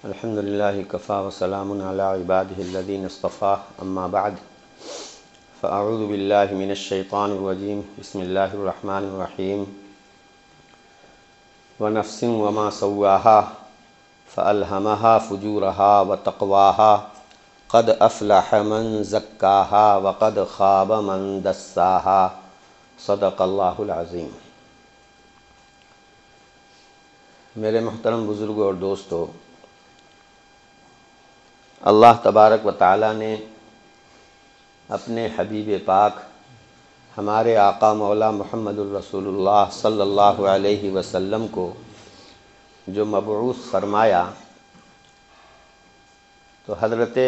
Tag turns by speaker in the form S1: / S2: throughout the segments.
S1: الحمد للہ کفا وسلام علی عبادہ الذین اصطفیٰ اما بعد فاعوذ باللہ من الشیطان الرجیم بسم اللہ الرحمن الرحیم ونفس وما سواها فألہمها فجورها وتقواها قد افلح من زکاها وقد خاب من دساها صدق اللہ العظیم۔ میرے محترم بزرگوں اور دوستو، اللہ تبارک و تعالیٰ نے اپنے حبیب پاک ہمارے آقا مولا محمد الرسول اللہ صلی اللہ علیہ وسلم کو جو مبعوث فرمایا تو حضرت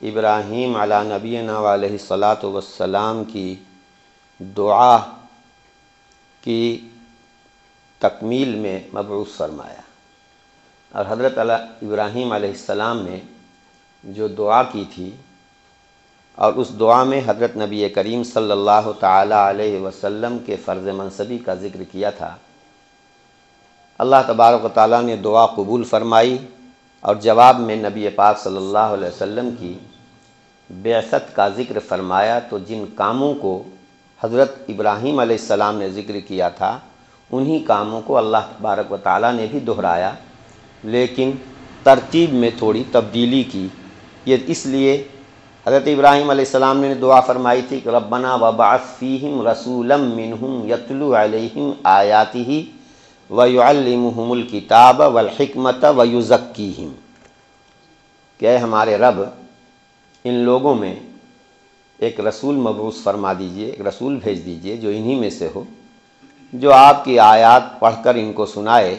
S1: ابراہیم علی نبینا علیہ الصلاۃ والسلام کی دعا کی تکمیل میں مبعوث فرمایا، اور حضرت ابراہیم علیہ السلام نے جو دعا کی تھی اور اس دعا میں حضرت نبی کریم صلی اللہ تعالی علیہ وسلم کے فرض منصبی کا ذکر کیا تھا، اللہ تبارک و تعالیٰ نے دعا قبول فرمائی اور جواب میں نبی پاک صلی اللہ علیہ وسلم کی بعثت کا ذکر فرمایا۔ تو جن کاموں کو حضرت ابراہیم علیہ السلام نے ذکر کیا تھا انہی کاموں کو اللہ تبارک و تعالیٰ نے بھی دہرایا، لیکن ترتیب میں تھوڑی تبدیلی کی۔ یہ اس لیے حضرت ابراہیم علیہ السلام نے دعا فرمائی تھی کہ ربنا وبعث فیہم رسولا منہم یتلو علیہم آیاتہ ویعلمہم الکتاب والحکمت ویزکیہم، کہ اے ہمارے رب ان لوگوں میں ایک رسول مبعوث فرما دیجئے، ایک رسول بھیج دیجئے جو انہی میں سے ہو، جو آپ کی آیات پڑھ کر ان کو سنائے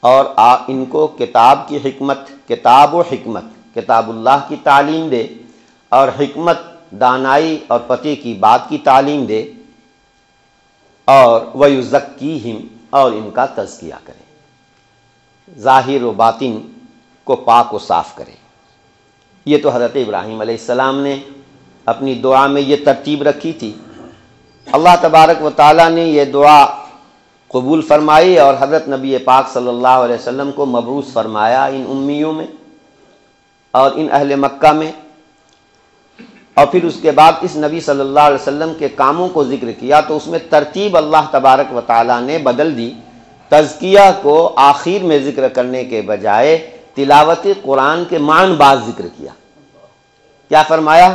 S1: اور ان کو کتاب کی حکمت، کتاب و حکمت، کتاب اللہ کی تعلیم دے اور حکمت دانائی اور پتے کی بات کی تعلیم دے، اور وَيُزَكِّيهِمْ، اور ان کا تزکیہ کرے، ظاہر و باطن کو پاک و صاف کرے۔ یہ تو حضرت ابراہیم علیہ السلام نے اپنی دعا میں یہ ترتیب رکھی تھی۔ اللہ تبارک و تعالیٰ نے یہ دعا قبول فرمائی اور حضرت نبی پاک صلی اللہ علیہ وسلم کو مبعوث فرمایا ان امیوں میں اور ان اہل مکہ میں، اور پھر اس کے بعد اس نبی صلی اللہ علیہ وسلم کے کاموں کو ذکر کیا تو اس میں ترتیب اللہ تبارک و تعالیٰ نے بدل دی۔ تزکیہ کو آخر میں ذکر کرنے کے بجائے تلاوت قرآن کے معنی بعد ذکر کیا۔ کیا فرمایا؟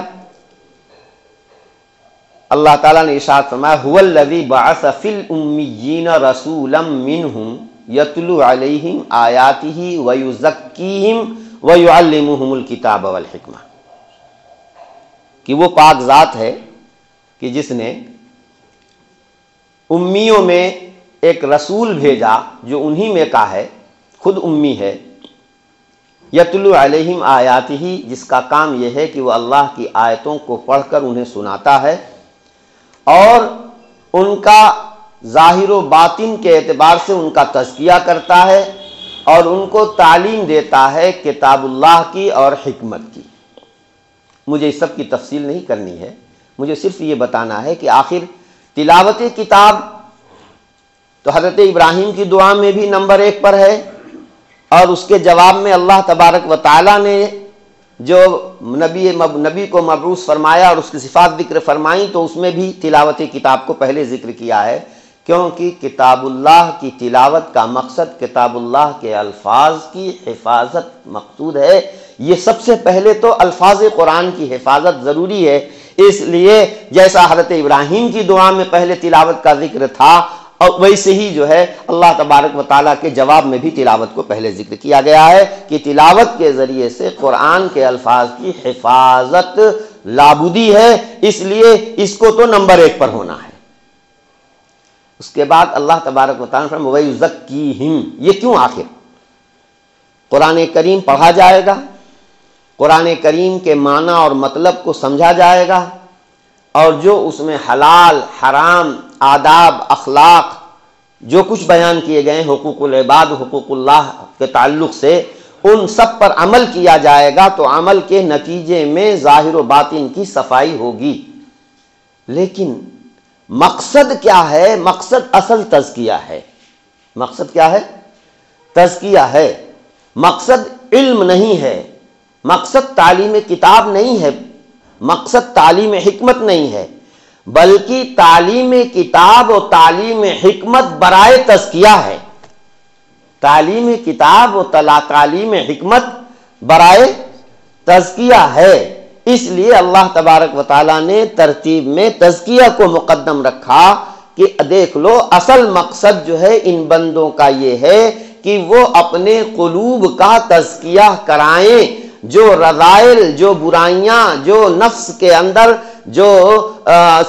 S1: اللہ تعالیٰ نے ارشاد فرمایا هو الذی بعث فی الامیین رسولا منہم یتلو علیہم آیاتہ ویزکیہم وَيُعَلِّمُهُمُ الْكِتَابَ وَالْحِکْمَةَ، کہ وہ پاک ذات ہے کہ جس نے امیوں میں ایک رسول بھیجا جو انہی میں کا ہے، خود امی ہے، یتلو علیہم آیاتہ، جس کا کام یہ ہے کہ وہ اللہ کی آیتوں کو پڑھ کر انہیں سناتا ہے اور ان کا ظاہر و باطن کے اعتبار سے ان کا تزکیہ کرتا ہے اور ان کو تعلیم دیتا ہے کتاب اللہ کی اور حکمت کی۔ مجھے اس سب کی تفصیل نہیں کرنی ہے، مجھے صرف یہ بتانا ہے کہ آخر تلاوت کتاب تو حضرت ابراہیم کی دعا میں بھی نمبر 1 پر ہے، اور اس کے جواب میں اللہ تبارک و تعالیٰ نے جو نبی کو مبعوث فرمایا اور اس کی صفات ذکر فرمائیں تو اس میں بھی تلاوت کتاب کو پہلے ذکر کیا ہے، کیونکہ کتاب اللہ کی تلاوت کا مقصد کتاب اللہ کے الفاظ کی حفاظت مقصود ہے۔ یہ سب سے پہلے تو الفاظ قرآن کی حفاظت ضروری ہے، اس لیے جیسا حضرت ابراہیم کی دعا میں پہلے تلاوت کا ذکر تھا اور ویسے ہی جو ہے اللہ تبارک و تعالیٰ کے جواب میں بھی تلاوت کو پہلے ذکر کیا گیا ہے کہ تلاوت کے ذریعے سے قرآن کے الفاظ کی حفاظت لابودی ہے، اس لیے اس کو تو نمبر 1 پر ہونا ہے۔ اس کے بعد اللہ تبارک و تعالیٰ فرمایا وَيُزَكِّيهِمْ، یہ کیوں؟ آخر قرآن کریم پڑھا جائے گا، قرآن کریم کے معنی اور مطلب کو سمجھا جائے گا، اور جو اس میں حلال حرام آداب اخلاق جو کچھ بیان کیے گئے ہیں حقوق العباد حقوق اللہ کے تعلق سے، ان سب پر عمل کیا جائے گا تو عمل کے نتیجے میں ظاہر و باطن کی صفائی ہوگی۔ لیکن مقصد کیا ہے؟ مقصد اصل تزکیہ ہے۔ مقصد کیا ہے؟ تزکیہ ہے۔ مقصد علم نہیں ہے، مقصد تعلیم کتاب نہیں ہے، مقصد تعلیم حکمت نہیں ہے، بلکہ تعلیم کتاب اور تعلیم حکمت برائے تزکیہ ہے۔ تعلیم کتاب و تعلیم حکمت برائے تزکیہ ہے۔ اس لیے اللہ تبارک و تعالیٰ نے ترتیب میں تزکیہ کو مقدم رکھا کہ دیکھ لو اصل مقصد جو ہے ان بندوں کا یہ ہے کہ وہ اپنے قلوب کا تزکیہ کرائیں، جو رذائل، جو برائیاں، جو نفس کے اندر جو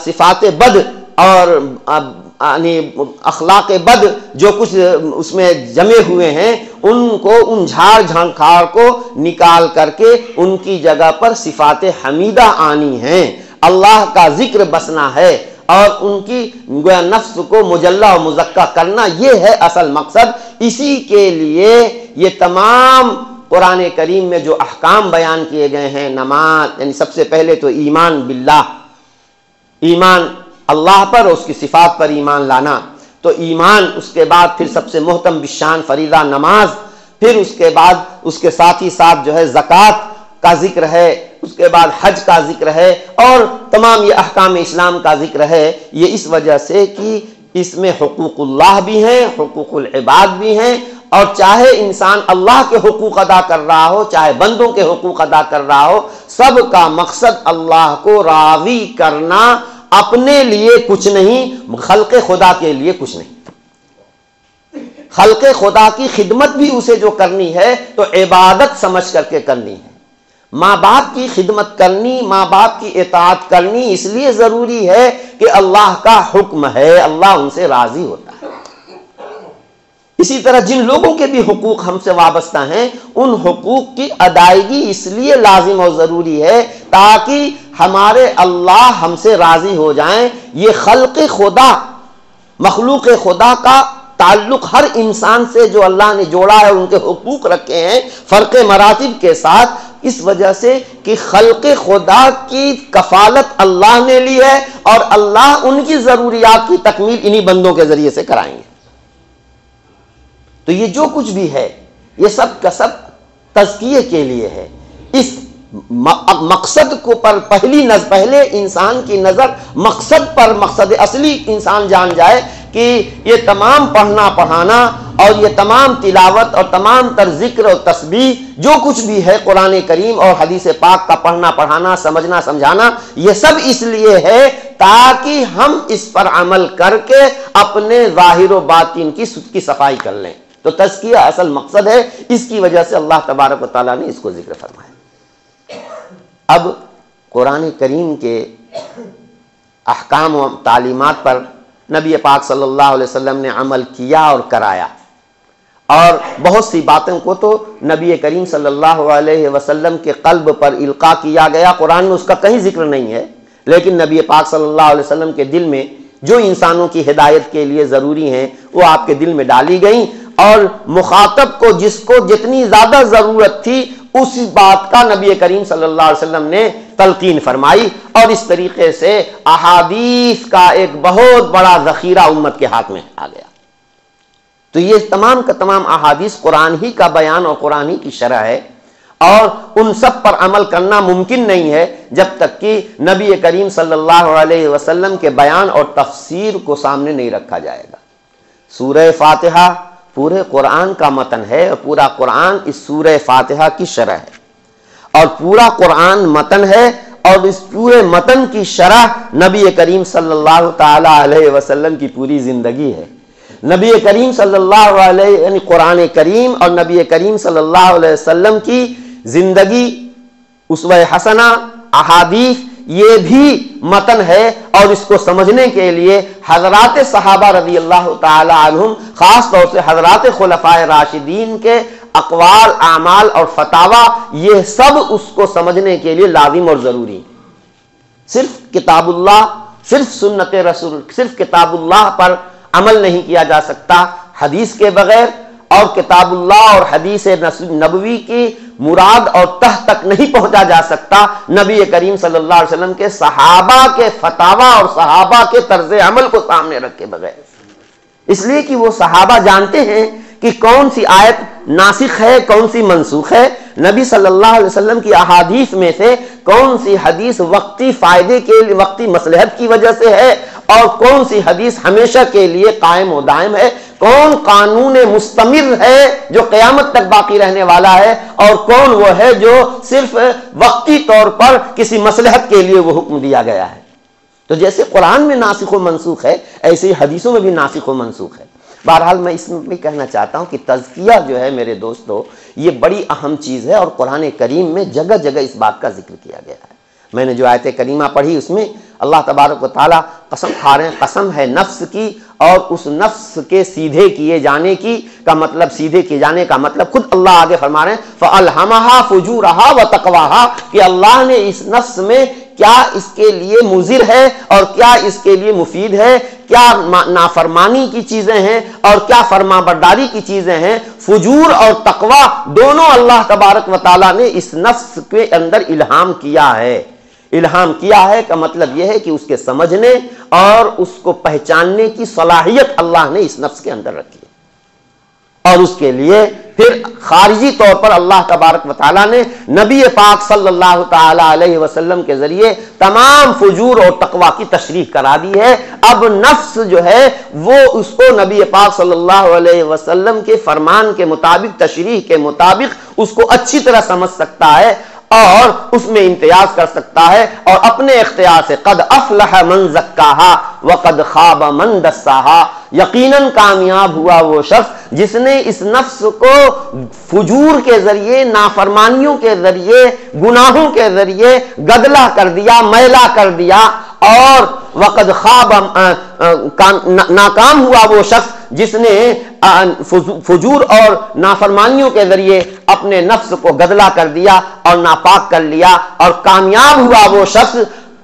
S1: صفات بد اور اخلاق بد جو کچھ اس میں جمے ہوئے ہیں، ان کو، ان جھاڑ جھنکھاڑ کو نکال کر کے ان کی جگہ پر صفات حمیدہ آنی ہیں، اللہ کا ذکر بسنا ہے اور ان کی نفس کو مجلہ و مزکہ کرنا، یہ ہے اصل مقصد۔ اسی کے لیے یہ تمام قرآن کریم میں جو احکام بیان کیے گئے ہیں، نماز، یعنی سب سے پہلے تو ایمان باللہ، ایمان اللہ پر، اس کی صفات پر ایمان لانا، تو ایمان، اس کے بعد پھر سب سے محتم بالشان فریضہ نماز، پھر اس کے بعد اس کے ساتھ ہی ساتھ جو ہے زکوٰۃ کا ذکر ہے، اس کے بعد حج کا ذکر ہے، اور تمام یہ احکام اسلام کا ذکر ہے۔ یہ اس وجہ سے کہ اس میں حقوق اللہ بھی ہیں، حقوق العباد بھی ہیں، اور چاہے انسان اللہ کے حقوق ادا کر رہا ہو، چاہے بندوں کے حقوق ادا کر رہا ہو، سب کا مقصد اللہ کو راضی کرنا، اپنے لیے کچھ نہیں، خلق خدا کے لیے کچھ نہیں۔ خلق خدا کی خدمت بھی اسے جو کرنی ہے تو عبادت سمجھ کر کے کرنی ہے۔ ماں باپ کی خدمت کرنی، ماں باپ کی اطاعت کرنی اس لیے ضروری ہے کہ اللہ کا حکم ہے، اللہ ان سے راضی ہوتا ہے۔ اسی طرح جن لوگوں کے بھی حقوق ہم سے وابستہ ہیں، ان حقوق کی ادائیگی اس لیے لازم اور ضروری ہے تاکہ ہمارے اللہ ہم سے راضی ہو جائیں۔ یہ خلق خدا، مخلوق خدا کا تعلق ہر انسان سے جو اللہ نے جوڑا ہے، ان کے حقوق رکھے ہیں فرق مراتب کے ساتھ، اس وجہ سے کہ خلق خدا کی کفالت اللہ نے لی ہے اور اللہ ان کی ضروریات کی تکمیل انہی بندوں کے ذریعے سے کرائیں گے۔ تو یہ جو کچھ بھی ہے یہ سب کا سب تزکیے کے لیے ہے۔ اس مقصد کو پر پہلے انسان کی نظر مقصد پر، مقصد اصلی انسان جان جائے کہ یہ تمام پڑھنا پڑھانا اور یہ تمام تلاوت اور تمام تر ذکر اور تسبیح جو کچھ بھی ہے قرآن کریم اور حدیث پاک کا پڑھنا پڑھانا، سمجھنا سمجھانا، یہ سب اس لیے ہے تاکہ ہم اس پر عمل کر کے اپنے ظاہر و باطن کی صفائی کر لیں۔ تو تزکیہ اصل مقصد ہے، اس کی وجہ سے اللہ تبارک و تعالیٰ نے اس کو ذکر فرمایا۔ اب قرآن کریم کے احکام و تعلیمات پر نبی پاک صلی اللہ علیہ وسلم نے عمل کیا اور کرایا، اور بہت سی باتوں کو تو نبی کریم صلی اللہ علیہ وسلم کے قلب پر القاء کیا گیا، قرآن میں اس کا کہیں ذکر نہیں ہے، لیکن نبی پاک صلی اللہ علیہ وسلم کے دل میں جو انسانوں کی ہدایت کے لیے ضروری ہیں وہ آپ کے دل میں ڈالی گئیں، اور مخاطب کو جس کو جتنی زیادہ ضرورت تھی اس بات کا نبی کریم صلی اللہ علیہ وسلم نے تلقین فرمائی، اور اس طریقے سے احادیث کا ایک بہت بڑا ذخیرہ امت کے ہاتھ میں آ گیا۔ تو یہ تمام کا تمام احادیث قرآن ہی کا بیان اور قرآن ہی کی شرح ہے، اور ان سب پر عمل کرنا ممکن نہیں ہے جب تک کہ نبی کریم صلی اللہ علیہ وسلم کے بیان اور تفسیر کو سامنے نہیں رکھا جائے گا۔ سورہ فاتحہ پورے قرآن کا متن ہے، اور پورا قرآن اس سورہ فاتحہ کی شرح ہے، اور پورا قرآن متن ہے، اور اس پورے متن کی شرح نبی کریم صلی اللہ تعالی علیہ وسلم کی پوری زندگی ہے۔ نبی کریم صلی اللہ علیہ یعنی قرآن کریم اور نبی کریم صلی اللہ علیہ وسلم کی زندگی، اسوہ حسنہ، احادیث، یہ بھی متن ہے، اور اس کو سمجھنے کے لیے حضرات صحابہ رضی اللہ تعالی عنہم، خاص طور سے حضرات خلفائے راشدین کے اقوال، اعمال اور فتاوی، یہ سب اس کو سمجھنے کے لیے لازم اور ضروری۔ صرف کتاب اللہ، صرف سنت رسول، صرف کتاب اللہ پر عمل نہیں کیا جا سکتا حدیث کے بغیر، اور کتاب اللہ اور حدیث نبوی کی مراد اور تہ تک نہیں پہنچا جا سکتا نبی کریم صلی اللہ علیہ وسلم کے صحابہ کے فتاوی اور صحابہ کے طرز عمل کو سامنے رکھ کے بغیر، اس لیے کہ وہ صحابہ جانتے ہیں کہ کون سی آیت ناسخ ہے, کون سی منسوخ ہے, نبی صلی اللہ علیہ وسلم کی احادیث میں سے کون سی حدیث وقتی فائدے کے لیے, وقتی مصلحت کی وجہ سے ہے, اور کون سی حدیث ہمیشہ کے لیے قائم و دائم ہے, کون قانون مستمر ہے جو قیامت تک باقی رہنے والا ہے, اور کون وہ ہے جو صرف وقتی طور پر کسی مصلحت کے لیے وہ حکم دیا گیا ہے. تو جیسے قرآن میں ناسخ و منسوخ ہے, ایسے ہی حدیثوں میں بھی ناسخ و منسوخ ہے. بہرحال میں اس میں کہنا چاہتا ہوں کہ تزکیہ جو ہے میرے دوستو, یہ بڑی اہم چیز ہے, اور قرآن کریم میں جگہ جگہ اس بات کا ذکر کیا گیا ہے. میں نے جو آیت کریمہ پڑھی اس میں اللہ تبارک و تعالیٰ قسم کھا رہے ہیں, قسم ہے نفس کی, اور اس نفس کے سیدھے کیے جانے کی کا مطلب, سیدھے کیے جانے کا مطلب خود اللہ آگے فرما رہے ہیں فَأَلْهَمَهَا فُجُورَهَا وَتَقْوَاهَا, کہ اللہ نے اس نفس میں کیا اس کے لیے مضر ہے اور کیا اس کے لیے مفید ہے, کیا نافرمانی کی چیزیں ہیں اور کیا فرما برداری کی چیزیں ہیں. فجور اور تقوی دونوں اللہ تبارک و تعالیٰ نے اس نفس کے اندر الہام کیا ہے. الہام کیا ہے کا مطلب یہ ہے کہ اس کے سمجھنے اور اس کو پہچاننے کی صلاحیت اللہ نے اس نفس کے اندر رکھی ہے, اور اس کے لیے پھر خارجی طور پر اللہ تبارک و تعالیٰ نے نبی پاک صلی اللہ تعالی علیہ وسلم کے ذریعے تمام فجور اور تقوی کی تشریح کرا دی ہے. اب نفس جو ہے وہ اس کو نبی پاک صلی اللہ علیہ وسلم کے فرمان کے مطابق, تشریح کے مطابق اس کو اچھی طرح سمجھ سکتا ہے اور اس میں امتیاز کر سکتا ہے, اور اپنے اختیار سے قد افلح من زکاہا وقد خاب من دساہا, یقیناً کامیاب ہوا وہ شخص جس نے اس نفس کو فجور کے ذریعے, نافرمانیوں کے ذریعے, گناہوں کے ذریعے گدلا کر دیا, میلا کر دیا, اور وقد خواب, ناکام ہوا وہ شخص جس نے فجور اور نافرمانیوں کے ذریعے اپنے نفس کو گدلا کر دیا اور ناپاک کر لیا, اور کامیاب ہوا وہ شخص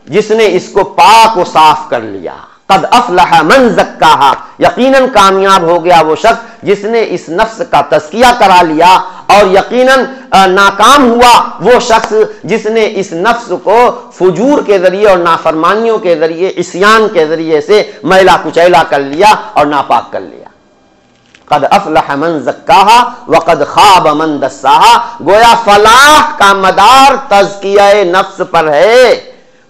S1: جس نے اس کو پاک و صاف کر لیا. قد افلح من زکاہا, یقیناً کامیاب ہو گیا وہ شخص جس نے اس نفس کا تزکیہ کرا لیا, اور یقیناً ناکام ہوا وہ شخص جس نے اس نفس کو فجور کے ذریعے اور نافرمانیوں کے ذریعے, عصیان کے ذریعے سے میلا کچیلا کر لیا اور ناپاک کر لیا. قد افلح من زکاہا وقد خاب من دساہا, گویا فلاح کا مدار تزکیہ نفس پر ہے.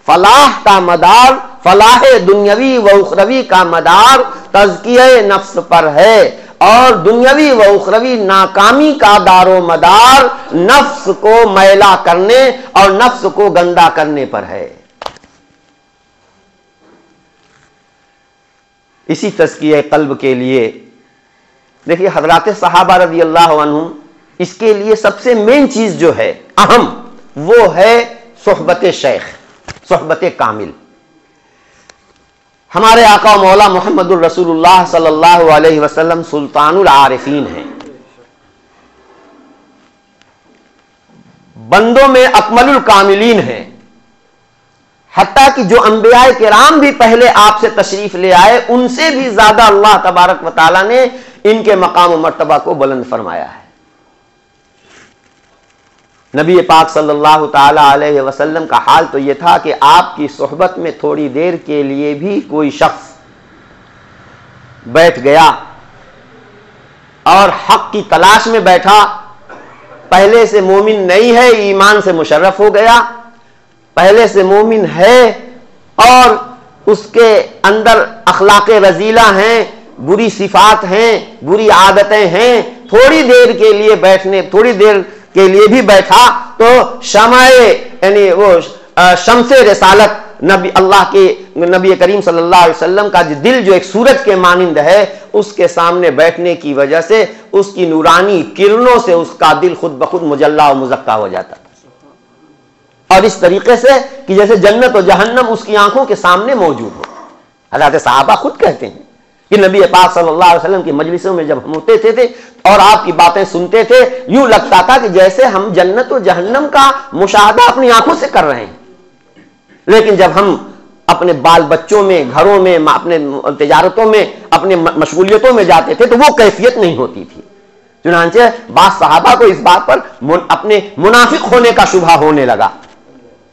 S1: فلاح کا مدار, فلاح دنیاوی و اخروی کا مدار تزکیہ نفس پر ہے, اور دنیاوی و اخروی ناکامی کا دار و مدار نفس کو میلا کرنے اور نفس کو گندا کرنے پر ہے. اسی تزکیہ قلب کے لیے دیکھیے حضرات صحابہ رضی اللہ عنہم, اس کے لیے سب سے مین چیز جو ہے اہم, وہ ہے صحبت شیخ, صحبت کامل. ہمارے آقا و مولا محمد الرسول اللہ صلی اللہ علیہ وسلم سلطان العارفین ہیں, بندوں میں اکمل الکاملین ہیں, حتیٰ کہ جو انبیاء کرام بھی پہلے آپ سے تشریف لے آئے ان سے بھی زیادہ اللہ تبارک و تعالیٰ نے ان کے مقام و مرتبہ کو بلند فرمایا ہے. نبی پاک صلی اللہ تعالی علیہ وسلم کا حال تو یہ تھا کہ آپ کی صحبت میں تھوڑی دیر کے لیے بھی کوئی شخص بیٹھ گیا اور حق کی تلاش میں بیٹھا, پہلے سے مومن نہیں ہے, ایمان سے مشرف ہو گیا, پہلے سے مومن ہے اور اس کے اندر اخلاق رذیلہ ہیں, بری صفات ہیں, بری عادتیں ہیں, تھوڑی دیر کے لیے بیٹھنے, تھوڑی دیر کے لیے بھی بیٹھا تو شمع یعنی وہ شمس رسالت نبی اللہ کے نبی کریم صلی اللہ علیہ وسلم کا دل جو ایک سورج کے مانند ہے, اس کے سامنے بیٹھنے کی وجہ سے اس کی نورانی کرنوں سے اس کا دل خود بخود مجلا و مزکا ہو جاتا تھا, اور اس طریقے سے کہ جیسے جنت و جہنم اس کی آنکھوں کے سامنے موجود ہو. حضرات صحابہ خود کہتے ہیں کہ نبی پاک صلی اللہ علیہ وسلم کی مجلسوں میں جب ہم ہوتے تھے اور آپ کی باتیں سنتے تھے, یوں لگتا تھا کہ جیسے ہم جنت و جہنم کا مشاہدہ اپنی آنکھوں سے کر رہے ہیں. لیکن جب ہم اپنے بال بچوں میں, گھروں میں, اپنے تجارتوں میں, اپنے مشغولیتوں میں جاتے تھے تو وہ کیفیت نہیں ہوتی تھی. چنانچہ بعض صحابہ کو اس بات پر اپنے منافق ہونے کا شبہ ہونے لگا.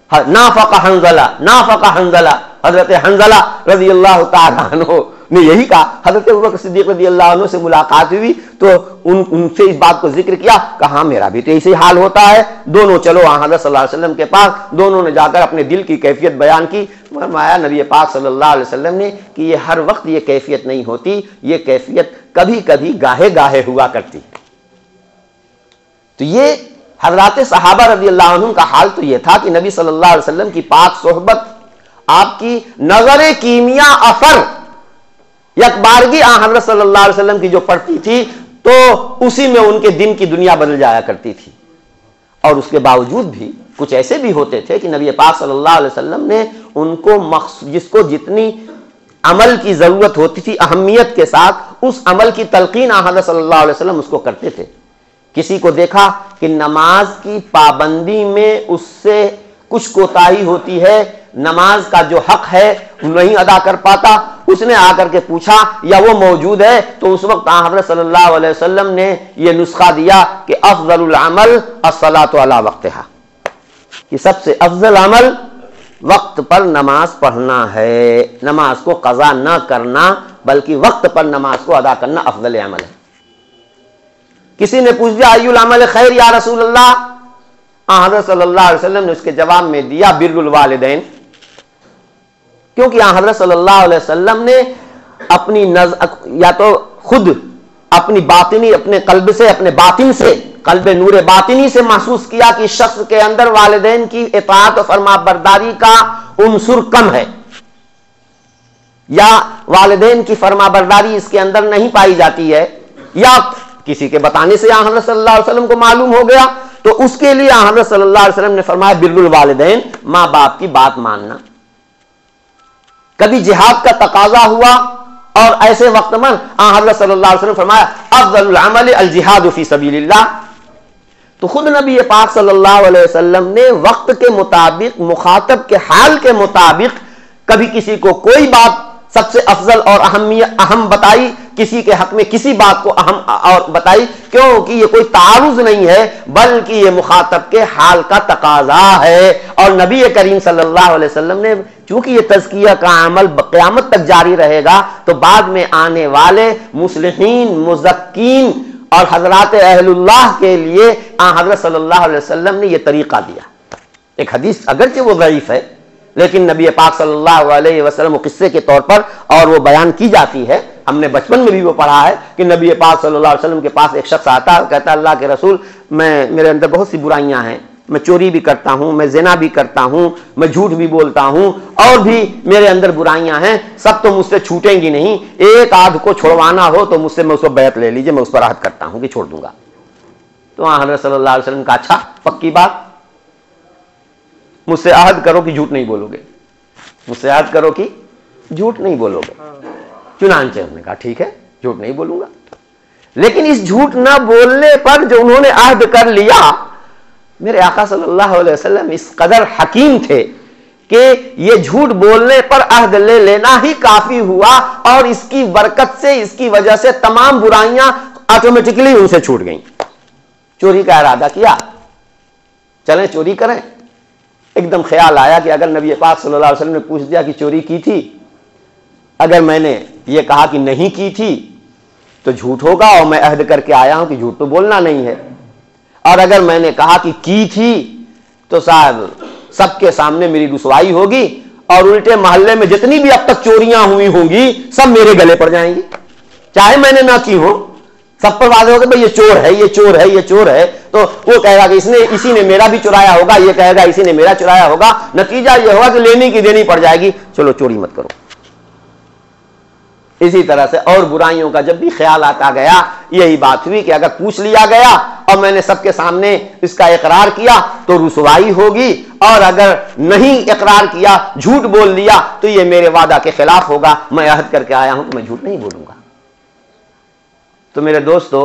S1: نافق حنظلہ, نافق حنظلہ, حضرت حنظلہ رضی اللہ تعالیٰ عنہ نے یہی کہا. حضرت ابوبکر صدیق رضی اللہ عنہ سے ملاقات ہوئی تو ان سے اس بات کو ذکر کیا. کہا میرا بھی تو اسی حال ہوتا ہے. دونوں چلو حضرت صلی اللہ علیہ وسلم کے پاس. دونوں نے جا کر اپنے دل کی کیفیت بیان کی. فرمایا نبی پاک صلی اللہ علیہ وسلم نے کہ یہ ہر وقت یہ کیفیت نہیں ہوتی, یہ کیفیت کبھی کبھی گاہے گاہے ہوا کرتی. تو یہ حضرات صحابہ رضی اللہ عنہم کا حال تو یہ تھا کہ نبی صلی اللہ علیہ وسلم کی پاک صحبت, آپ کی نظر کیمیا اثر یک بارگی حضرت صلی اللہ علیہ وسلم کی جو پڑتی تھی تو اسی میں ان کے دن کی دنیا بدل جایا کرتی تھی. اور اس کے باوجود بھی کچھ ایسے بھی ہوتے تھے کہ نبی پاک صلی اللہ علیہ وسلم نے ان کو جس کو جتنی عمل کی ضرورت ہوتی تھی اہمیت کے ساتھ اس عمل کی تلقین حضرت صلی اللہ علیہ وسلم اس کو کرتے تھے. کسی کو دیکھا کہ نماز کی پابندی میں اس سے کچھ کوتاہی ہوتی ہے, نماز کا جو حق ہے نہیں ادا کر پاتا, اس نے آ کر کے پوچھا یا وہ موجود ہے تو اس وقت حضرت صلی اللہ علیہ وسلم نے یہ نسخہ دیا کہ افضل العمل الصلاۃ علی وقتہا, کہ سب سے افضل عمل وقت پر نماز پڑھنا ہے, نماز کو قضا نہ کرنا بلکہ وقت پر نماز کو ادا کرنا افضل عمل ہے. کسی نے پوچھ دیا ای العمل خیر یا رسول اللہ, حضرت صلی اللہ علیہ وسلم نے اس کے جواب میں دیا بر الوالدین, کیونکہ حضرت صلی اللہ علیہ وسلم نے اپنی یا تو خود اپنی باطنی اپنے قلب سے اپنے باطن سے قلب نور باطنی سے محسوس کیا کہ شخص کے اندر والدین کی اطاعت و فرما برداری کا عنصر کم ہے, یا والدین کی فرما برداری اس کے اندر نہیں پائی جاتی ہے, یا کسی کے بتانے سے حضرت صلی اللہ علیہ وسلم کو معلوم ہو گیا. تو اس کے لیے حضرت صلی اللہ علیہ وسلم نے فرمایا بر الوالدین, ماں باپ کی بات ماننا. کبھی جہاد کا تقاضا ہوا اور ایسے وقت میں حضرت صلی اللہ علیہ وسلم فرمایا افضل العمل الجہاد فی سبیل اللہ. تو خود نبی پاک صلی اللہ علیہ وسلم نے وقت کے مطابق مخاطب کے حال کے مطابق کبھی کسی کو کوئی بات سب سے افضل اور اہم بتائی, کسی کے حق میں کسی بات کو اہم اور بتائی, کیونکہ یہ کوئی تعارض نہیں ہے بلکہ یہ مخاطب کے حال کا تقاضا ہے. اور نبی کریم صلی اللہ علیہ وسلم نے چونکہ یہ تزکیہ کا عمل قیامت تک جاری رہے گا تو بعد میں آنے والے مصلحین مزکین اور حضرات اہل اللہ کے لیے حضرت صلی اللہ علیہ وسلم نے یہ طریقہ دیا. ایک حدیث اگرچہ وہ ضعیف ہے لیکن نبی پاک صلی اللہ علیہ وسلم قصے کے طور پر اور وہ بیان کی جاتی ہے, ہم نے بچپن میں بھی وہ پڑھا ہے کہ نبی پاک صلی اللہ علیہ وسلم کے پاس ایک شخص آتا کہتا اللہ کے رسول میرے اندر بہت سی برائیاں ہیں, میں چوری بھی کرتا ہوں, میں زنا بھی کرتا ہوں, میں جھوٹ بھی بولتا ہوں, اور بھی میرے اندر برائیاں ہیں, سب تو مجھ سے چھوٹیں گی نہیں, ایک آدھ کو چھڑوانا ہو تو مجھ سے میں اس کو بیعت لے لیجئے, میں اس پر عہد کرتا ہوں کہ چھوڑ دوں گا. تو حضرت صلی اللہ علیہ وسلم کا اچھا پکی بات, مجھ سے عہد کرو کہ جھوٹ نہیں بولو گے, مجھ سے عہد کرو کہ جھوٹ نہیں بولو گے. چنانچہ انہوں نے کہا ٹھیک ہے جھوٹ نہیں بولوں گا. لیکن اس جھوٹ نہ بولنے پر جو انہوں نے عہد کر لیا, میرے آقا صلی اللہ علیہ وسلم اس قدر حکیم تھے کہ یہ جھوٹ بولنے پر عہد لے لینا ہی کافی ہوا, اور اس کی برکت سے اس کی وجہ سے تمام برائیاں آٹومیٹکلی ان سے چھوٹ گئیں. چوری کا ارادہ کیا, چلیں چوری کریں. ایک دم خیال آیا کہ اگر نبی پاک صلی اللہ علیہ وسلم نے پوچھ دیا کہ چوری کی تھی, اگر میں نے یہ کہا کہ نہیں کی تھی تو جھوٹ ہوگا, اور میں عہد کر کے آیا ہوں کہ جھوٹ تو بولنا نہیں ہے. اور اگر میں نے کہا کہ کی تھی تو صاحب سب کے سامنے میری رسوائی ہوگی, اور الٹے محلے میں جتنی بھی اب تک چوریاں ہوئی ہوں گی سب میرے گلے پڑ جائیں گی, چاہے میں نے نہ کی ہو. سب پر واضح ہوگا بھائی یہ چور ہے, یہ چور ہے, یہ چور ہے, تو وہ کہے گا کہ اسی نے میرا بھی چرایا ہوگا, یہ کہے گا اسی نے میرا چرایا ہوگا. نتیجہ یہ ہوگا کہ لینے کی دینی پڑ جائے گی, چلو چوری مت کرو. اسی طرح سے اور برائیوں کا جب بھی خیال آتا گیا, یہی بات ہوئی کہ اگر پوچھ لیا گیا اور میں نے سب کے سامنے اس کا اقرار کیا تو رسوائی ہوگی, اور اگر نہیں اقرار کیا جھوٹ بول لیا تو یہ میرے وعدہ کے خلاف ہوگا. میں عہد کر کے آیا ہوں کہ میں جھوٹ نہیں بولوں گا. تو میرے دوستو,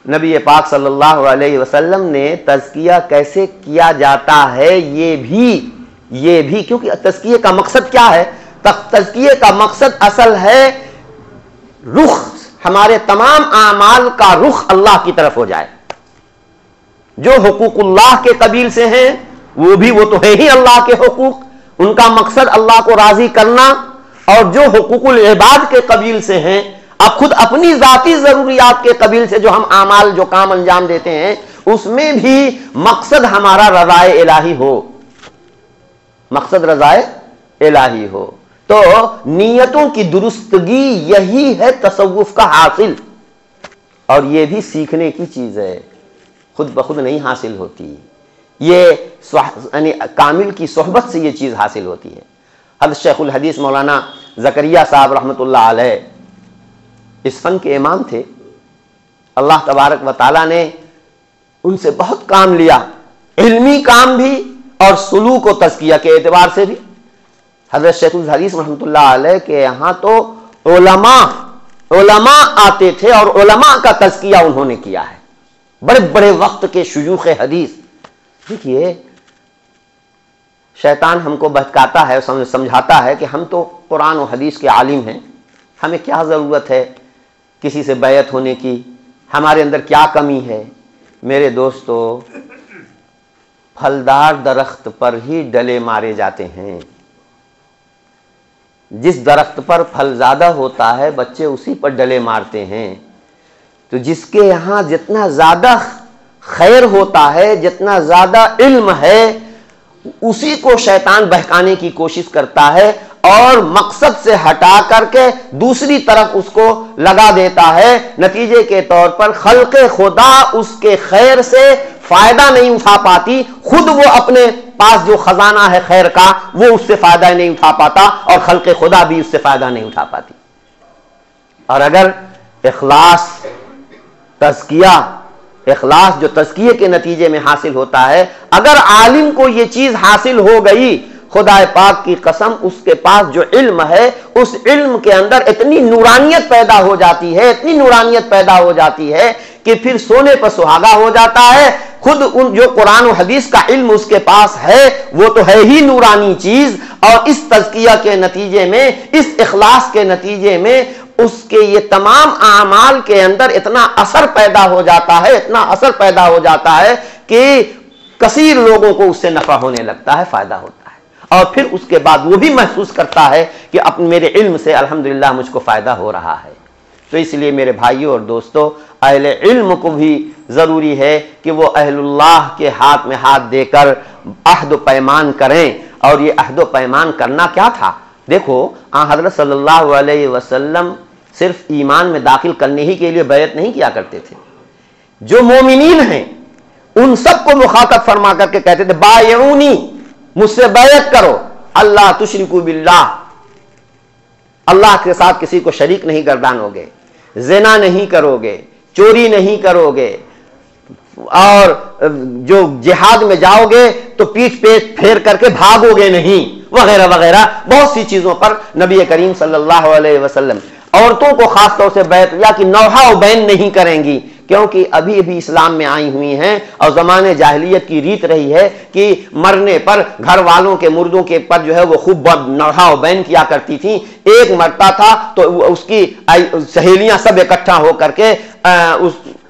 S1: نبی پاک صلی اللہ علیہ وسلم نے تزکیہ کیسے کیا جاتا ہے یہ بھی کیونکہ تزکیے کا مقصد کیا ہے؟ تزکیے کا مقصد اصل ہے رخ, ہمارے تمام اعمال کا رخ اللہ کی طرف ہو جائے. جو حقوق اللہ کے قبیل سے ہیں وہ تو ہے ہی اللہ کے حقوق, ان کا مقصد اللہ کو راضی کرنا, اور جو حقوق العباد کے قبیل سے ہیں، اب خود اپنی ذاتی ضروریات کے قبیل سے جو ہم اعمال جو کام انجام دیتے ہیں، اس میں بھی مقصد ہمارا رضائے الہی ہو، مقصد رضائے الہی ہو۔ تو نیتوں کی درستگی یہی ہے تصوف کا حاصل، اور یہ بھی سیکھنے کی چیز ہے، خود بخود نہیں حاصل ہوتی، یہ یعنی کامل کی صحبت سے یہ چیز حاصل ہوتی ہے۔ حضرت شیخ الحدیث مولانا زکریا صاحب رحمۃ اللہ علیہ اس فن کے امام تھے، اللہ تبارک و تعالیٰ نے ان سے بہت کام لیا، علمی کام بھی اور سلوک و تزکیہ کے اعتبار سے بھی۔ حضرت شیخ الحدیث رحمۃ اللہ علیہ کے یہاں تو علماء آتے تھے اور علماء کا تزکیہ انہوں نے کیا ہے، بڑے بڑے وقت کے شیوخ حدیث۔ دیکھیے شیطان ہم کو بہکاتا ہے، سمجھاتا ہے کہ ہم تو قرآن و حدیث کے عالم ہیں، ہمیں کیا ضرورت ہے کسی سے بیعت ہونے کی، ہمارے اندر کیا کمی ہے۔ میرے دوستو، پھلدار درخت پر ہی ڈلے مارے جاتے ہیں، جس درخت پر پھل زیادہ ہوتا ہے بچے اسی پر ڈلے مارتے ہیں۔ تو جس کے یہاں جتنا زیادہ خیر ہوتا ہے، جتنا زیادہ علم ہے، اسی کو شیطان بہکانے کی کوشش کرتا ہے اور مقصد سے ہٹا کر کے دوسری طرف اس کو لگا دیتا ہے۔ نتیجے کے طور پر خلق خدا اس کے خیر سے فائدہ نہیں اٹھا پاتی، خود وہ اپنے پاس جو خزانہ ہے خیر کا وہ اس سے فائدہ نہیں اٹھا پاتا، اور خلق خدا بھی اس سے فائدہ نہیں اٹھا پاتی۔ اور اگر اخلاص جو تزکیے کے نتیجے میں حاصل ہوتا ہے، اگر عالم کو یہ چیز حاصل ہو گئی، خدا پاک کی قسم اس کے پاس جو علم ہے، اس علم کے اندر اتنی نورانیت پیدا ہو جاتی ہے، اتنی نورانیت پیدا ہو جاتی ہے کہ پھر سونے پر سہاگا ہو جاتا ہے۔ خود ان جو قرآن و حدیث کا علم اس کے پاس ہے وہ تو ہے ہی نورانی چیز، اور اس تزکیہ کے نتیجے میں، اس اخلاص کے نتیجے میں اس کے یہ تمام اعمال کے اندر اتنا اثر پیدا ہو جاتا ہے، اتنا اثر پیدا ہو جاتا ہے کہ کثیر لوگوں کو اس سے نفع ہونے لگتا ہے، فائدہ ہوتا ہے، اور پھر اس کے بعد وہ بھی محسوس کرتا ہے کہ میرے علم سے الحمدللہ مجھ کو فائدہ ہو رہا ہے۔ تو اس لیے میرے بھائیوں اور دوستو، اہل علم کو بھی ضروری ہے کہ وہ اہل اللہ کے ہاتھ میں ہاتھ دے کر عہد و پیمان کریں۔ اور یہ عہد و پیمان کرنا کیا تھا؟ دیکھو حضرت صلی اللہ علیہ وسلم صرف ایمان میں داخل کرنے ہی کے لیے بیعت نہیں کیا کرتے تھے، جو مومنین ہیں ان سب کو مخاطب فرما کر کے کہتے تھے بایعونی، مجھ سے بیعت کرو، اللہ تشرکو باللہ، اللہ کے ساتھ کسی کو شریک نہیں گردانو گے، زنا نہیں کرو گے، چوری نہیں کرو گے، اور جو جہاد میں جاؤ گے تو پیٹھ پھیر کر کے بھاگو گے نہیں، وغیرہ وغیرہ بہت سی چیزوں پر نبی کریم صلی اللہ علیہ وسلم عورتوں کو خاص طور سے بیعت یا کہ نوحہ و بین نہیں کریں گی، کیونکہ ابھی ابھی اسلام میں آئی ہوئی ہیں، اور زمانے جاہلیت کی ریت رہی ہے کہ مرنے پر گھر والوں کے مردوں کے پر جو ہے وہ خوب نوحہ و بین کیا کرتی تھیں۔ ایک مرتا تھا تو اس کی سہیلیاں سب اکٹھا ہو کر کے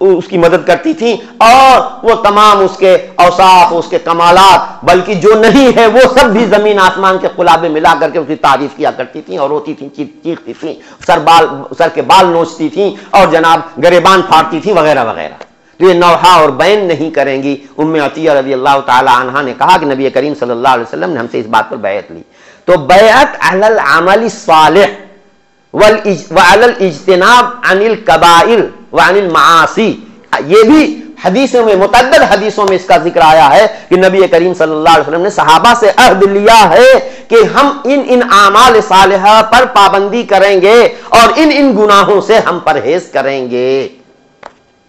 S1: اس کی مدد کرتی تھیں، اور وہ تمام اس کے اوصاف، اس کے کمالات، بلکہ جو نہیں ہے وہ سب بھی زمین آسمان کے قلابے ملا کر کے اس کی تعریف کیا کرتی تھیں، اور روتی تھیں، چیختی تھیں، سر کے بال نوچتی تھیں، اور جناب گریبان پھاڑتی تھیں، وغیرہ وغیرہ۔ تو یہ نوحہ اور بین نہیں کریں گی۔ ام عطیہ رضی اللہ تعالی عنہا نے کہا کہ نبی کریم صلی اللہ علیہ وسلم نے ہم سے اس بات پر بیعت لی۔ تو بیعت علی العمل الصالح وعلی الاجتناب عن الکبائر وعن المعاصی، یہ بھی حدیثوں میں، متعدد حدیثوں میں اس کا ذکر آیا ہے کہ نبی کریم صلی اللہ علیہ وسلم نے صحابہ سے عہد لیا ہے کہ ہم ان اعمال صالحہ پر پابندی کریں گے اور ان گناہوں سے ہم پرہیز کریں گے۔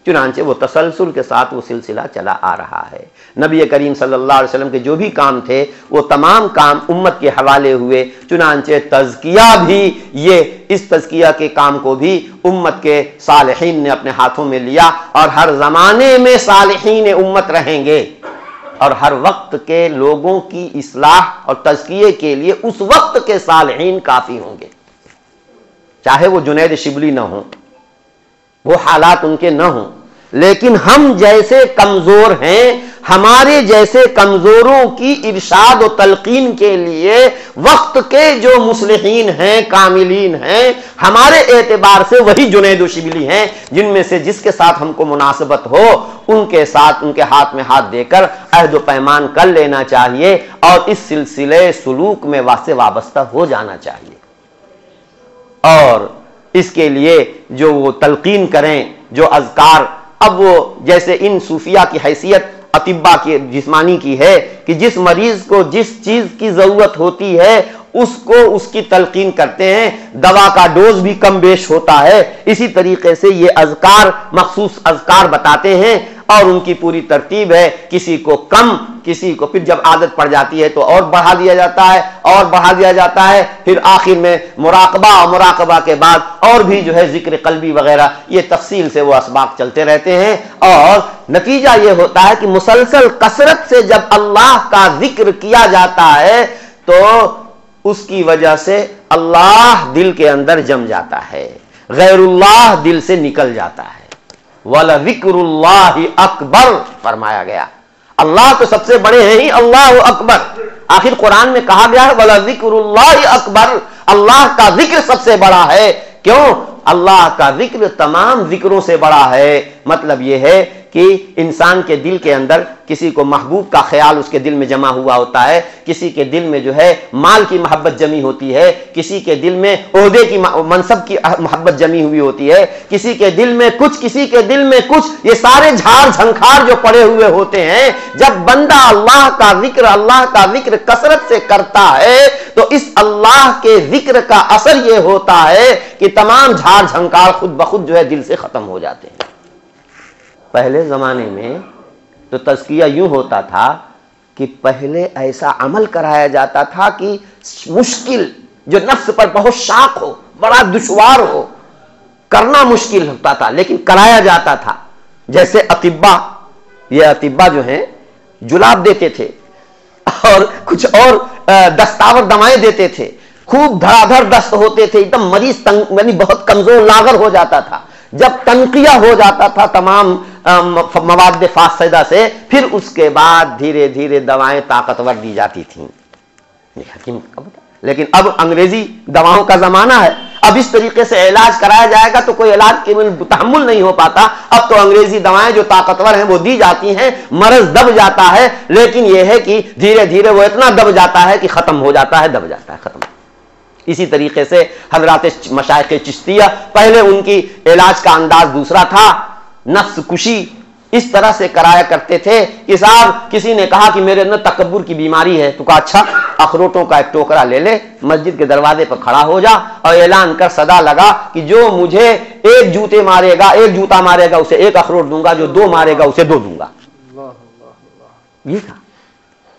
S1: چنانچہ وہ تسلسل کے ساتھ وہ سلسلہ چلا آ رہا ہے۔ نبی کریم صلی اللہ علیہ وسلم کے جو بھی کام تھے وہ تمام کام امت کے حوالے ہوئے، چنانچہ تزکیہ بھی، یہ اس تزکیہ کے کام کو بھی امت کے صالحین نے اپنے ہاتھوں میں لیا، اور ہر زمانے میں صالحین امت رہیں گے، اور ہر وقت کے لوگوں کی اصلاح اور تزکیے کے لیے اس وقت کے صالحین کافی ہوں گے، چاہے وہ جنید شبلی نہ ہوں، وہ حالات ان کے نہ ہوں، لیکن ہم جیسے کمزور ہیں، ہمارے جیسے کمزوروں کی ارشاد و تلقین کے لیے وقت کے جو مصلحین ہیں، کاملین ہیں، ہمارے اعتبار سے وہی جنید و شبلی ہیں، جن میں سے جس کے ساتھ ہم کو مناسبت ہو ان کے ساتھ، ان کے ہاتھ میں ہاتھ دے کر عہد و پیمان کر لینا چاہیے اور اس سلسلے سلوک میں وابستہ ہو جانا چاہیے۔ اور اس کے لیے جو وہ تلقین کریں، جو اذکار، اب وہ جیسے ان صوفیہ کی حیثیت اطباء کی جسمانی کی ہے کہ جس مریض کو جس چیز کی ضرورت ہوتی ہے اس کو اس کی تلقین کرتے ہیں، دوا کا ڈوز بھی کم بیش ہوتا ہے، اسی طریقے سے یہ اذکار، مخصوص اذکار بتاتے ہیں اور ان کی پوری ترتیب ہے، کسی کو کم، کسی کو پھر جب عادت پڑ جاتی ہے تو اور بڑھا دیا جاتا ہے، اور بڑھا دیا جاتا ہے، پھر آخر میں مراقبہ، اور مراقبہ کے بعد اور بھی جو ہے ذکر قلبی وغیرہ، یہ تفصیل سے وہ اسباق چلتے رہتے ہیں، اور نتیجہ یہ ہوتا ہے کہ مسلسل کثرت سے جب اللہ کا ذکر کیا جاتا ہے تو اس کی وجہ سے اللہ دل کے اندر جم جاتا ہے، غیر اللہ دل سے نکل جاتا ہے۔ وَلَذِكْرُ اللَّهِ أَكْبَرُ فرمایا گیا، اللہ تو سب سے بڑے ہیں ہی، اللہ اکبر، آخر قرآن میں کہا گیا ہے وَلَذِكْرُ اللَّهِ أَكْبَرُ، اللہ کا ذکر سب سے بڑا ہے۔ کیوں؟ اللہ کا ذکر تمام ذکروں سے بڑا ہے۔ مطلب یہ ہے کہ انسان کے دل کے اندر کسی کو محبوب کا خیال اس کے دل میں جمع ہوا ہوتا ہے، کسی کے دل میں جو ہے مال کی محبت جمی ہوتی ہے، کسی کے دل میں عہدے کی، منصب کی محبت جمی ہوئی ہوتی ہے، کسی کے دل میں کچھ، کسی کے دل میں کچھ، یہ سارے جھاڑ جھنکھار جو پڑے ہوئے ہوتے ہیں، جب بندہ اللہ کا ذکر کثرت سے کرتا ہے تو اس اللہ کے ذکر کا اثر یہ ہوتا ہے کہ تمام جھاڑ جھنکار خود بخود جو ہے دل سے ختم ہو جاتے ہیں۔ پہلے زمانے میں تو تزکیہ یوں ہوتا تھا کہ پہلے ایسا عمل کرایا جاتا تھا کہ مشکل، جو نفس پر بہت شاق ہو، بڑا دشوار ہو، کرنا مشکل ہوتا تھا لیکن کرایا جاتا تھا۔ جیسے اطباء، یہ اطباء جو ہیں جلاب دیتے تھے اور کچھ اور دستاور دوائیں دیتے تھے، خوب دھڑا دھڑ دست ہوتے تھے، ایک دم مریض یعنی بہت کمزور لاغر ہو جاتا تھا۔ جب تنقیہ ہو جاتا تھا تمام مواد فاسدہ سے، پھر اس کے بعد دھیرے دھیرے دوائیں طاقتور دی جاتی تھیں۔ لیکن اب انگریزی دواؤں کا زمانہ ہے، اب اس طریقے سے علاج کرایا جائے گا تو کوئی علاج کے تحمل نہیں ہو پاتا، اب تو انگریزی دوائیں جو طاقتور ہیں وہ دی جاتی ہیں، مرض دب جاتا ہے، لیکن یہ ہے کہ دھیرے دھیرے وہ اتنا دب جاتا ہے کہ ختم ہو جاتا ہے، دب جاتا ہے، ختم۔ اسی طریقے سے حضرات مشائخ چشتیہ، پہلے ان کی علاج کا انداز دوسرا تھا، نفس کشی اس طرح سے کرایا کرتے تھے کہ صاحب کسی نے کہا کہ میرے اندر تکبر کی بیماری ہے، تو کہا اچھا اخروٹوں کا ایک ٹوکرا لے لے، مسجد کے دروازے پر کھڑا ہو جا اور اعلان کر، صدا لگا کہ جو مجھے ایک جوتا مارے گا اسے ایک اخروٹ دوں گا، جو 2 مارے گا اسے 2 دوں گا۔ یہ تھا۔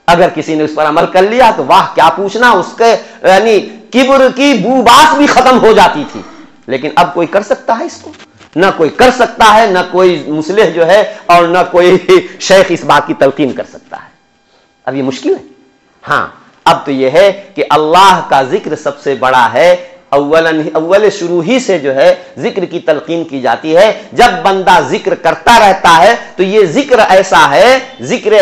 S1: اگر کسی نے اس پر عمل کر لیا تو واہ کیا پوچھنا، اس کے یعنی کبر کی بوباس بھی ختم ہو جاتی تھی۔ لیکن اب کوئی کر سکتا ہے اس کو؟ نہ کوئی کر سکتا ہے، نہ کوئی مصلح جو ہے اور نہ کوئی شیخ اس بات کی تلقین کر سکتا ہے۔ اب یہ مشکل ہے۔ ہاں اب تو یہ ہے کہ اللہ کا ذکر سب سے بڑا ہے، اول شروع ہی سے جو ہے ذکر کی تلقین کی جاتی ہے۔ جب بندہ ذکر کرتا رہتا ہے تو یہ ذکر ایسا ہے، ذکر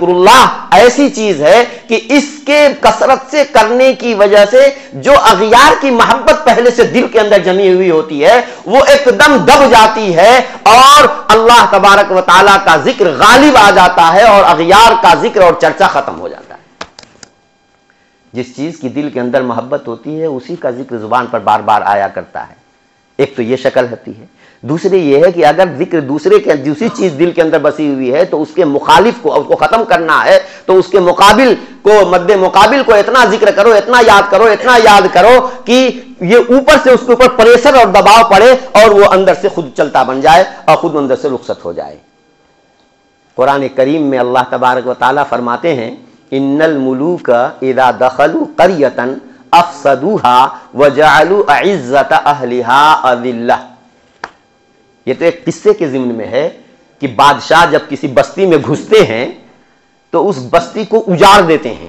S1: اللہ ایسی چیز ہے کہ اس کے کثرت سے کرنے کی وجہ سے جو اغیار کی محبت پہلے سے دل کے اندر جمی ہوئی ہوتی ہے وہ ایک دم دب جاتی ہے اور اللہ تبارک و تعالیٰ کا ذکر غالب آ جاتا ہے اور اغیار کا ذکر اور چرچا ختم ہو جاتا ہے۔ جس چیز کی دل کے اندر محبت ہوتی ہے اسی کا ذکر زبان پر بار بار آیا کرتا ہے۔ ایک تو یہ شکل ہوتی ہے، دوسری یہ ہے کہ اگر ذکر دوسری چیز دل کے اندر بسی ہوئی ہے تو اس کے مخالف کو، اس کو ختم کرنا ہے تو اس کے مقابل کو، مد مقابل کو اتنا ذکر کرو، اتنا یاد کرو کہ یہ اوپر سے اس کے اوپر پریشر اور دباؤ پڑے اور وہ اندر سے خود چلتا بن جائے اور خود اندر سے رخصت ہو جائے۔ قرآن کریم میں اللہ تبارک و تعالیٰ فرماتے ہیں ان الملوک اذا دخلوا قریۃ افسدوها وجعلوا اعزۃ اہلها اذلہ۔ یہ تو ایک قصے کے ضمن میں ہے کہ بادشاہ جب کسی بستی میں گھستے ہیں تو اس بستی کو اجاڑ دیتے ہیں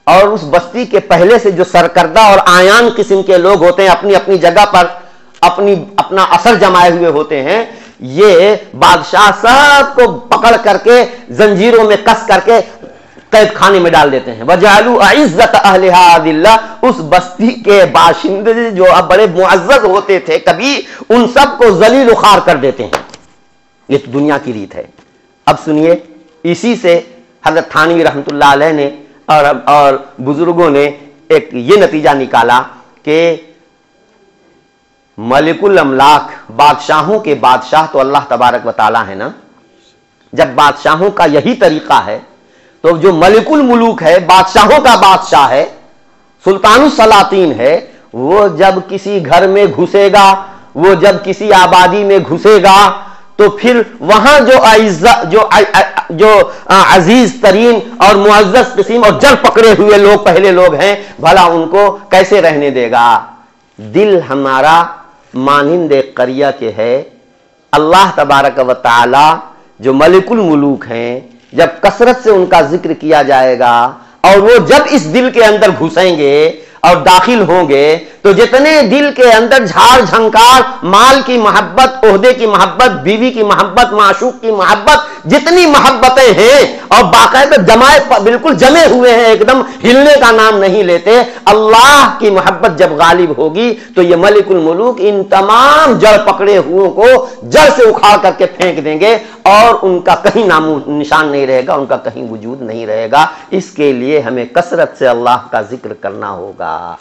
S1: اور اس بستی کے پہلے سے جو سرکردہ اور آیان قسم کے لوگ ہوتے ہیں اپنی اپنی جگہ پر اپنا اثر جمائے ہوئے ہوتے ہیں، یہ بادشاہ سب کو پکڑ کر کے زنجیروں میں کس کر کے قید خانے میں ڈال دیتے ہیں. وَجَعَلُوا أَعِزَّةَ أَهْلِهَا أَذِلَّةً. اس بستی کے باشندے جو اب بڑے معزز ہوتے تھے کبھی، ان سب کو ذلیل و خوار کر دیتے ہیں. یہ تو دنیا کی ریت ہے. اب سنیے، اسی سے حضرت تھانوی رحمۃ اللہ علیہ نے اور بزرگوں نے ایک یہ نتیجہ نکالا کہ ملک الاملاک، بادشاہوں کے بادشاہ تو اللہ تبارک و تعالی ہے نا. جب بادشاہوں کا یہی طریقہ ہے تو جو ملک الملوک ہے، بادشاہوں کا بادشاہ ہے، سلطان السلاطین ہے، وہ جب کسی گھر میں گھسے گا، وہ جب کسی آبادی میں گھسے گا، تو پھر وہاں جو عزیز ترین اور معزز قسم اور جڑ پکڑے ہوئے لوگ پہلے لوگ ہیں، بھلا ان کو کیسے رہنے دے گا؟ دل ہمارا مانند قریہ کے ہے. اللہ تبارک و تعالی جو ملک الملوک ہیں، جب کثرت سے ان کا ذکر کیا جائے گا اور وہ جب اس دل کے اندر گھسیں گے اور داخل ہوں گے، تو جتنے دل کے اندر جھاڑ جھنکار، مال کی محبت، عہدے کی محبت، بیوی کی محبت، معشوق کی محبت، جتنی محبتیں ہیں اور باقاعدہ بالکل جمے ہوئے ہیں، ایک دم ہلنے کا نام نہیں لیتے، اللہ کی محبت جب غالب ہوگی تو یہ ملک الملوک ان تمام جڑ پکڑے ہوئوں کو جڑ سے اکھاڑ کر کے پھینک دیں گے اور ان کا کہیں نام نشان نہیں رہے گا، ان کا کہیں وجود نہیں رہے گا. اس کے لیے ہمیں کثرت سے اللہ کا ذکر کرنا ہوگا.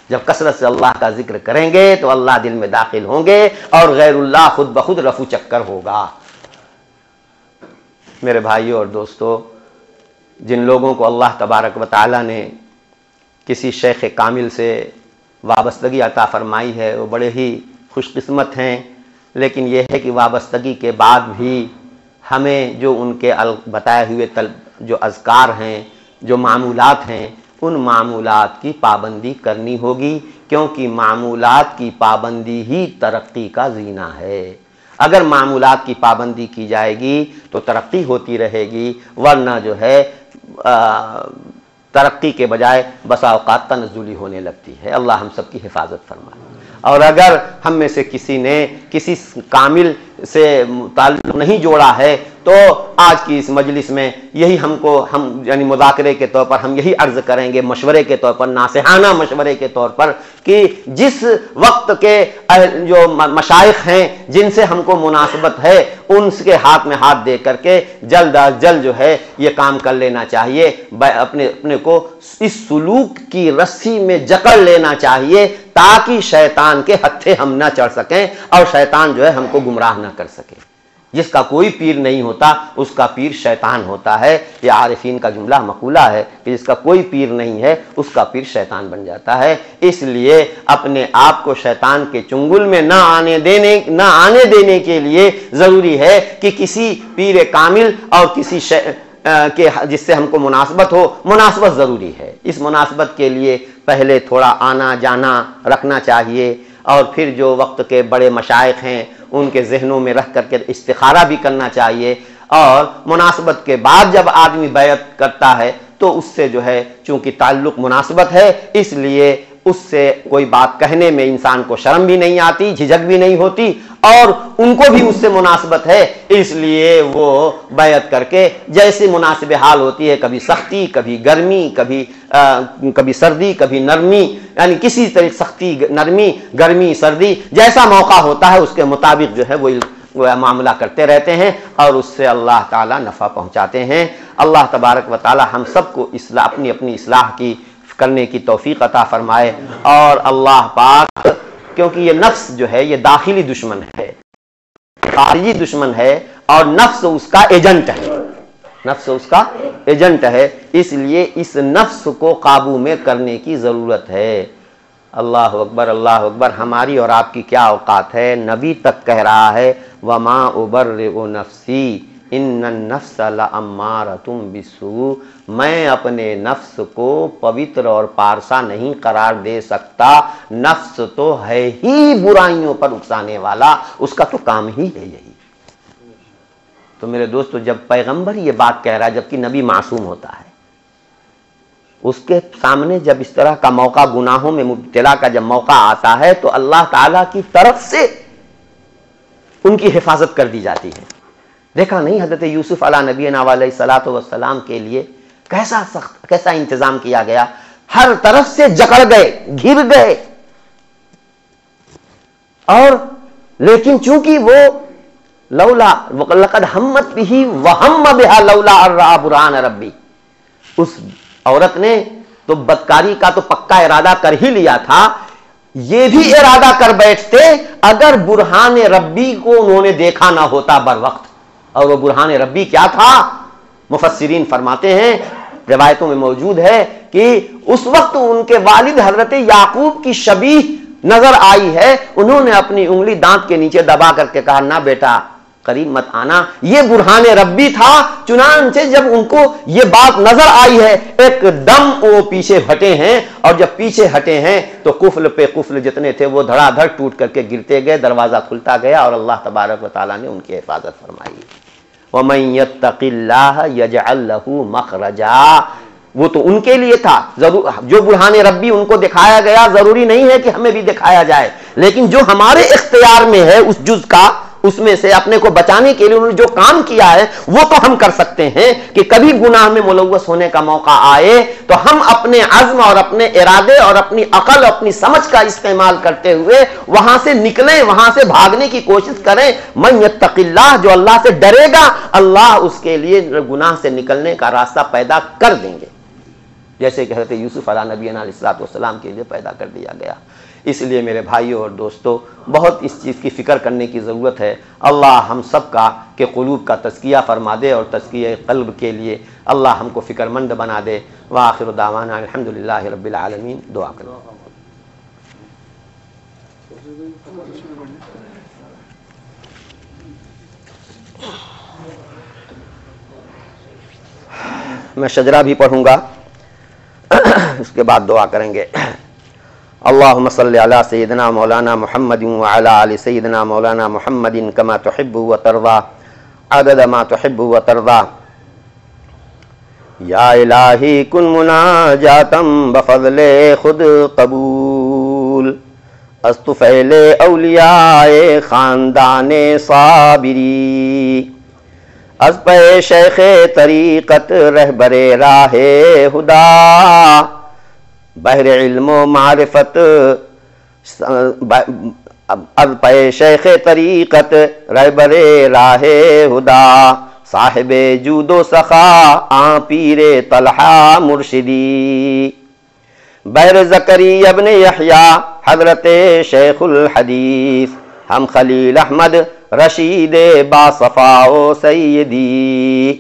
S1: جب کثرت سے اللہ کا ذکر کریں گے تو اللہ دل میں داخل ہوں گے اور غیر اللہ خود بخود رفو چکر ہوگا. میرے بھائیوں اور دوستو، جن لوگوں کو اللہ تبارک و تعالی نے کسی شیخ کامل سے وابستگی عطا فرمائی ہے، وہ بڑے ہی خوش قسمت ہیں. لیکن یہ ہے کہ وابستگی کے بعد بھی ہمیں جو ان کے بتائے ہوئے جو اذکار ہیں، جو معمولات ہیں، ان معمولات کی پابندی کرنی ہوگی، کیونکہ معمولات کی پابندی ہی ترقی کا زینہ ہے. اگر معمولات کی پابندی کی جائے گی تو ترقی ہوتی رہے گی، ورنہ جو ہے ترقی کے بجائے بسا اوقات تنزلی ہونے لگتی ہے. اللہ ہم سب کی حفاظت فرمائے. اور اگر ہم میں سے کسی نے کسی کامل سے تعلق نہیں جوڑا ہے تو آج کی اس مجلس میں یہی ہم یعنی مذاکرے کے طور پر ہم یہی عرض کریں گے، مشورے کے طور پر، ناصحانہ مشورے کے طور پر، کہ جس وقت کے جو مشائخ ہیں جن سے ہم کو مناسبت ہے، ان کے ہاتھ میں ہاتھ دے کر کے جلد از جلد جو ہے یہ کام کر لینا چاہیے. اپنے کو اس سلوک کی رسی میں جکڑ لینا چاہیے تاکہ شیطان کے ہتھے ہم نہ چڑھ سکیں اور شیطان جو ہے ہم کو گمراہ نہ کر سکے. جس کا کوئی پیر نہیں ہوتا اس کا پیر شیطان ہوتا ہے. یہ عارفین کا جملہ مقولہ ہے کہ جس کا کوئی پیر نہیں ہے اس کا پیر شیطان بن جاتا ہے. اس لیے اپنے آپ کو شیطان کے چنگل میں نہ آنے دینے کے لیے ضروری ہے کہ کسی پیر کامل اور کسی کہ جس سے ہم کو مناسبت ضروری ہے. اس مناسبت کے لیے پہلے تھوڑا آنا جانا رکھنا چاہیے، اور پھر جو وقت کے بڑے مشائخ ہیں ان کے ذہنوں میں رکھ کر کے استخارہ بھی کرنا چاہیے. اور مناسبت کے بعد جب آدمی بیعت کرتا ہے تو اس سے جو ہے چونکہ تعلق مناسبت ہے، اس لیے اس سے کوئی بات کہنے میں انسان کو شرم بھی نہیں آتی، جھجک بھی نہیں ہوتی، اور ان کو بھی اس سے مناسبت ہے، اس لیے وہ بیعت کر کے جیسے مناسب حال ہوتی ہے، کبھی سختی، کبھی گرمی، کبھی سردی، کبھی نرمی، یعنی کسی طرح سختی، نرمی، گرمی، سردی، جیسا موقع ہوتا ہے اس کے مطابق جو ہے وہ معاملہ کرتے رہتے ہیں اور اس سے اللہ تعالیٰ نفع پہنچاتے ہیں. اللہ تبارک و تعالیٰ ہم سب کو اپنی اصلاح کی کرنے کی توفیق عطا فرمائے. اور اللہ پاک، کیونکہ یہ نفس جو ہے یہ داخلی دشمن ہے، خارجی دشمن ہے، اور نفس اس کا ایجنٹ ہے، اس لیے اس نفس کو قابو میں کرنے کی ضرورت ہے. اللہ اکبر، اللہ اکبر. ہماری اور آپ کی کیا اوقات ہے؟ نبی تک کہہ رہا ہے وَمَا أُبَرِّئُ نَفْسِي إِنَّ النَّفْسَ لَأَمَّارَةٌ بِالسُّوءِ. میں اپنے نفس کو پوتر اور پارسا نہیں قرار دے سکتا. نفس تو ہے ہی برائیوں پر اکسانے والا، اس کا تو کام ہی ہے یہی. تو میرے دوستو، جب پیغمبر یہ بات کہہ رہا ہے جبکہ نبی معصوم ہوتا ہے، اس کے سامنے جب اس طرح کا موقع، گناہوں میں مبتلا کا جب موقع آتا ہے تو اللہ تعالیٰ کی طرف سے ان کی حفاظت کر دی جاتی ہے۔ دیکھا نہیں حضرت یوسف علیہ نبینا علیہ الصلوۃ والسلام کے لیے کیسا سخت، کیسا انتظام کیا گیا، ہر طرف سے جکڑ گئے، گھر گئے، اور لیکن چونکہ وہ لولا لقد ہمت بھی وہم بہا لولا ان رأى برہان ربی، اس عورت نے تو بدکاری کا تو پکا ارادہ کر ہی لیا تھا، یہ بھی ارادہ کر بیٹھتے اگر برہان ربی کو انہوں نے دیکھا نہ ہوتا بر وقت۔ اور وہ برہان ربی کیا تھا؟ مفسرین فرماتے ہیں، روایتوں میں موجود ہے کہ اس وقت ان کے والد حضرت یعقوب کی شبیہ نظر آئی ہے، انہوں نے اپنی انگلی دانت کے نیچے دبا کر کے کہا نہ بیٹا قریب مت آنا، یہ برہان ربی تھا۔ چنانچہ جب ان کو یہ بات نظر آئی ہے ایک دم وہ پیچھے ہٹے ہیں، اور جب پیچھے ہٹے ہیں تو قفل پہ قفل جتنے تھے وہ دھڑا دھڑ ٹوٹ کر کے گرتے گئے، دروازہ کھلتا گیا اور اللہ تبارک و تعالیٰ نے ان کی حفاظت فرمائی۔ وَمَن يَتَّقِ اللَّهَ يَجْعَل لَّهُ مَخْرَجًا، وہ تو ان کے لیے تھا، جو برہان ربی ان کو دکھایا گیا ضروری نہیں ہے کہ ہمیں بھی دکھایا جائے، لیکن جو ہمارے اختیار میں ہے اس جز کا، اس میں سے اپنے کو بچانے کے لیے انہوں نے جو کام کیا ہے وہ تو ہم کر سکتے ہیں کہ کبھی گناہ میں ملوث ہونے کا موقع آئے تو ہم اپنے عزم اور اپنے ارادے اور اپنی عقل، اپنی سمجھ کا استعمال کرتے ہوئے وہاں سے نکلیں، وہاں سے بھاگنے کی کوشش کریں۔ من یتق اللہ، جو اللہ سے ڈرے گا اللہ اس کے لیے گناہ سے نکلنے کا راستہ پیدا کر دیں گے، جیسے کہ حضرت یوسف علیہ نبینا علیہ الصلوۃ والسلام کے لیے پیدا کر دیا گیا۔ اس لیے میرے بھائیوں اور دوستوں بہت اس چیز کی فکر کرنے کی ضرورت ہے۔ اللہ ہم سب کا کہ قلوب کا تزکیہ فرما دے، اور تزکیہ قلب کے لیے اللہ ہم کو فکر مند بنا دے۔ وآخر دعوانا الحمدللہ رب العالمین۔ دعا کریں۔ میں شجرہ بھی پڑھوں گا، اس کے بعد دعا کریں گے۔ اللہم صلی علی سیدنا مولانا محمد وعلی آل سیدنا مولانا محمد کما تحب و ترضا عدد ما تحب و ترضا۔ یا الہی کن مناجاتم بفضل خود قبول، از طفیل اولیاء خاندان صابری، از پہ شیخ طریقت رہبر راہ ہدا، بحر علم و معرفت از پہ شیخ طریقت رہبر راہ ہدا، صاحب جود و سخا آن پیر طلحہ مرشدی، بحر زکری ابن یحییٰ حضرت شیخ الحدیث، ہم خلیل احمد رشید باصفا و سیدی،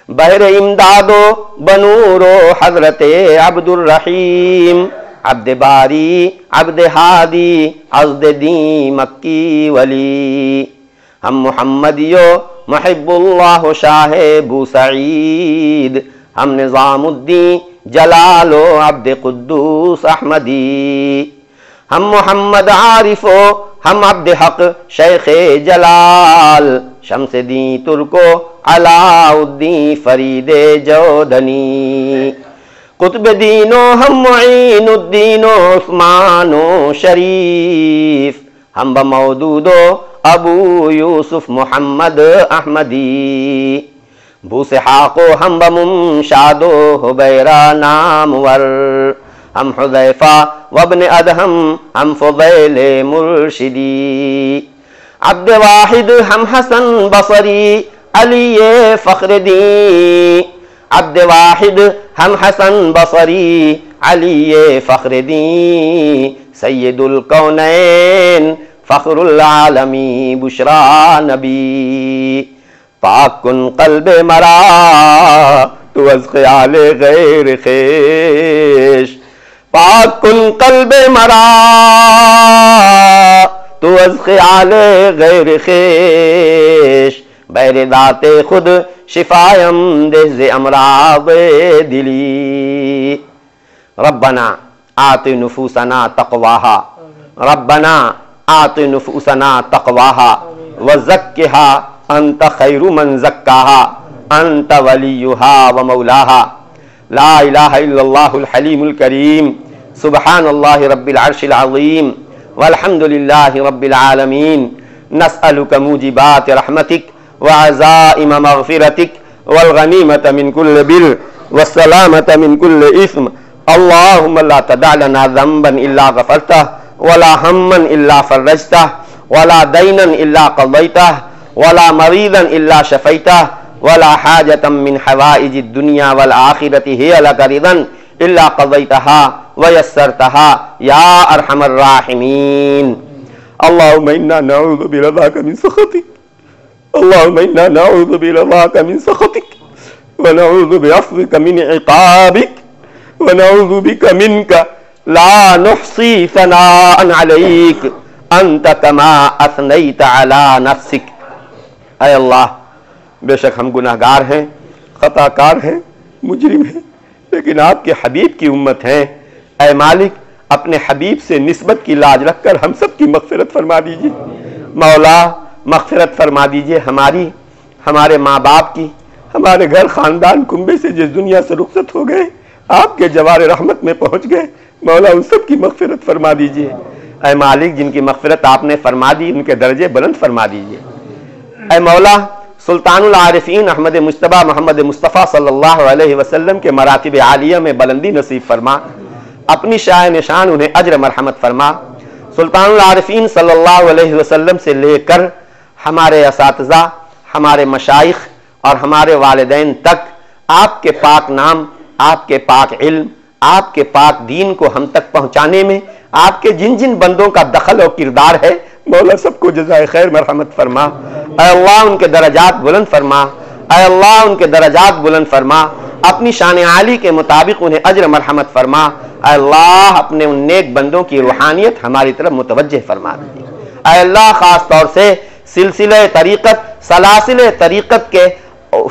S1: بحر امداد و بنور و حضرت عبد الرحیم، عبد باری عبد ہادی عزد دین مکی ولی، ہم محمدیو محب اللہ شاہ بو سعید، ہم نظام الدین جلال و عبد قدوس احمدی، ہم محمد عارف و ہم عبد حق شیخ جلال، شمس دین ترکو علاء الدین فرید جودنی، قطب دین و ہم معین الدین و عثمان و شریف، ہم بمودود و ابو یوسف محمد احمدی، بو سحاق و ہم بمنشاد و حبیرہ نامور، ہم حذیفہ وابن ادہم ہم فضیل مرشدی، عبد واحد ہم حسن بصری علی فخر دین، عبد واحد ہم حسن بصری علی فخر دین، سید الکونین فخر العالمی بشرا نبی، پاک کن قلب مرا تو از خیال غیر خیش، پاک کن قلب مرا تو از خیال غیر خیش، بیر ذات خود شفایم دہ ز امراض دلی، ربنا آت نفوسنا تقواہا، ربنا آت نفوسنا تقواہا وزکھا انت خیر من زکاہا انت ولیہا ومولاہا، لا الہ الا اللہ الحلیم الکریم، سبحان اللہ رب العرش العظیم، والحمد للہ رب العالمین، نسألك موجبات رحمتك وعزائم مغفرتك والغنیمة من كل بر والسلامة من كل إثم اللهم لا تدع لنا ذنبا إلا غفرته ولا هما إلا فرجته ولا دينا إلا قضيته ولا مريضا إلا شفيته ولا حاجة من حوائج الدنيا والآخرة هي لك رضا إلا قضيتها ويسرتها يا أرحم الراحمين اللهم إنا نعوذ برضاك من سخطك اللهم إنا نعوذ برضاك من سخطك ونعوذ بعفوك من عقابك ونعوذ بك منك لا نحصي ثناء عليك انت كما اثنيت على نفسك۔ اے اللہ، بے شک ہم گناہگار ہیں، خطا کار ہیں، مجرم ہیں، لیکن آپ کے حبیب کی امت ہیں۔ اے مالک، اپنے حبیب سے نسبت کی لاج رکھ کر ہم سب کی مغفرت فرما دیجیے۔ مولا، مغفرت فرما دیجیے ہماری، ہمارے ماں باپ کی، ہمارے گھر خاندان کنبے سے جس دنیا سے رخصت ہو گئے، آپ کے جوار رحمت میں پہنچ گئے، مولا ان سب کی مغفرت فرما دیجیے۔ اے مالک، جن کی مغفرت آپ نے فرما دی ان کے درجے بلند فرما دیجیے۔ اے مولا، سلطان العارفین احمد مجتبیٰ محمد مصطفیٰ صلی اللہ علیہ وسلم کے مراتب عالیہ میں بلندی نصیب فرما، اپنی شاہ نشان انہیں اجر مرحمت فرما۔ سلطان العارفین صلی اللہ علیہ وسلم سے لے کر ہمارے اساتذہ، ہمارے مشائخ اور ہمارے والدین تک آپ کے پاک نام، آپ کے پاک علم، آپ کے پاک دین کو ہم تک پہنچانے میں آپ کے جن جن بندوں کا دخل و کردار ہے، مولا سب کو جزائے خیر مرحمت فرما۔ اے اللہ، ان کے درجات بلند فرما، اے اللہ ان کے درجات بلند فرما، اپنی شان عالی کے مطابق انہیں اجر مرحمت فرما۔ اے اللہ، اپنے ان نیک بندوں کی روحانیت ہماری طرف متوجہ فرما دیجیے۔ اے اللہ، خاص طور سے سلسلہ طریقت، سلاسل طریقت کے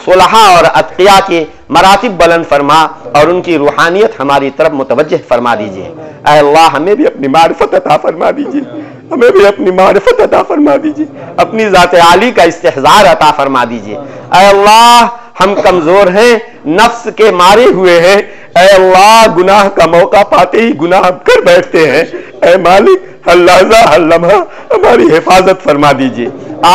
S1: صلحاء اور اتقیاء کے مراتب بلند فرما اور ان کی روحانیت ہماری طرف متوجہ فرما دیجیے۔ اے اللہ، ہمیں بھی اپنی معرفت عطا فرما دیجیے، ہمیں بھی اپنی معرفت عطا فرما دیجیے، اپنی ذات عالی کا استحضار عطا فرما دیجیے۔ اے اللہ، ہم کمزور ہیں، نفس کے مارے ہوئے ہیں، اے اللہ گناہ کا موقع پاتے ہی گناہ کر بیٹھتے ہیں۔ اے مالک، ہر لحظہ ہر لمحہ ہماری حفاظت فرما دیجیے۔